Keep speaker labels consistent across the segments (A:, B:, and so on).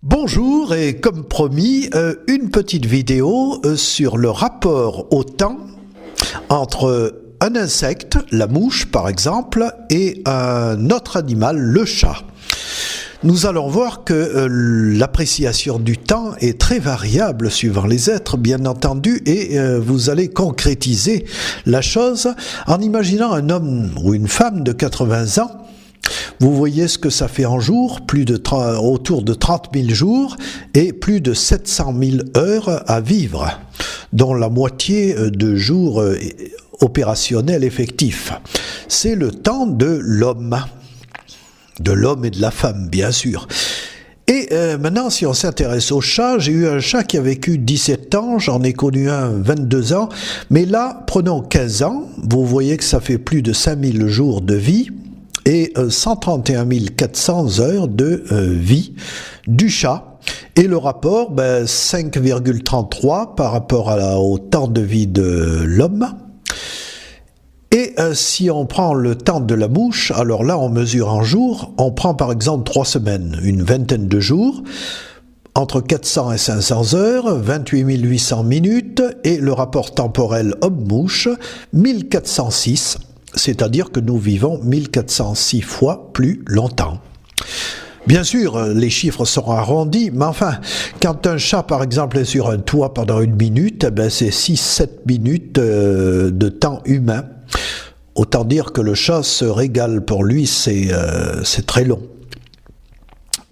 A: Bonjour et comme promis, une petite vidéo sur le rapport au temps entre un insecte, la mouche par exemple, et un autre animal, le chat. Nous allons voir que l'appréciation du temps est très variable suivant les êtres, bien entendu, et vous allez concrétiser la chose en imaginant un homme ou une femme de 80 ans. Vous voyez ce que ça fait en jours, autour de 30 000 jours et plus de 700 000 heures à vivre, dont la moitié de jours opérationnels effectifs. C'est le temps de l'homme et de la femme, bien sûr. Et maintenant, si on s'intéresse au chat, j'ai eu un chat qui a vécu 17 ans, j'en ai connu un 22 ans, mais là, prenons 15 ans, vous voyez que ça fait plus de 5000 jours de vie, et 131 400 heures de vie du chat. Et le rapport, 5,33 par rapport au temps de vie de l'homme. Et si on prend le temps de la mouche, alors là on mesure en jours, on prend par exemple 3 semaines, une vingtaine de jours, entre 400 et 500 heures, 28 800 minutes, et le rapport temporel homme-mouche, 1406. C'est-à-dire que nous vivons 1406 fois plus longtemps. Bien sûr, les chiffres seront arrondis, mais enfin, quand un chat, par exemple, est sur un toit pendant 1 minute, c'est 6-7 minutes de temps humain. Autant dire que le chat se régale pour lui, c'est très long.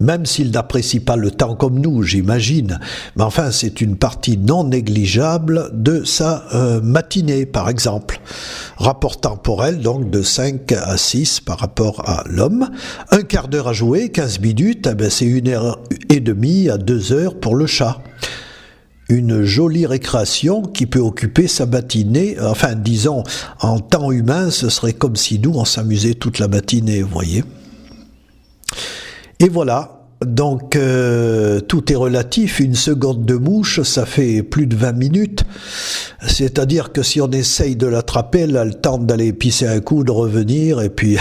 A: Même s'il n'apprécie pas le temps comme nous, j'imagine. Mais enfin, c'est une partie non négligeable de sa matinée, par exemple. Rapport temporel, donc, de 5 à 6 par rapport à l'homme. Un quart d'heure à jouer, 15 minutes, c'est 1h30 à 2 heures pour le chat. Une jolie récréation qui peut occuper sa matinée. Enfin, disons, en temps humain, ce serait comme si nous, on s'amusait toute la matinée, vous voyez. Et voilà, donc tout est relatif, 1 seconde de mouche, ça fait plus de 20 minutes, c'est-à-dire que si on essaye de l'attraper, elle a le temps d'aller pisser un coup, de revenir, et puis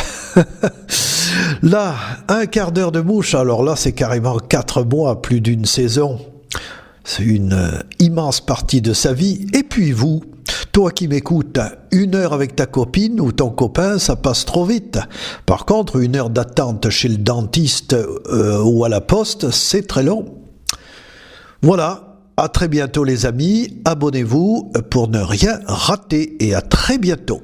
A: là, 1 quart d'heure de mouche, alors là c'est carrément 4 mois, plus d'une saison, c'est une immense partie de sa vie, et puis vous, toi qui m'écoutes, 1 heure avec ta copine ou ton copain, ça passe trop vite. Par contre, 1 heure d'attente chez le dentiste ou à la poste, c'est très long. Voilà, à très bientôt les amis, abonnez-vous pour ne rien rater et à très bientôt.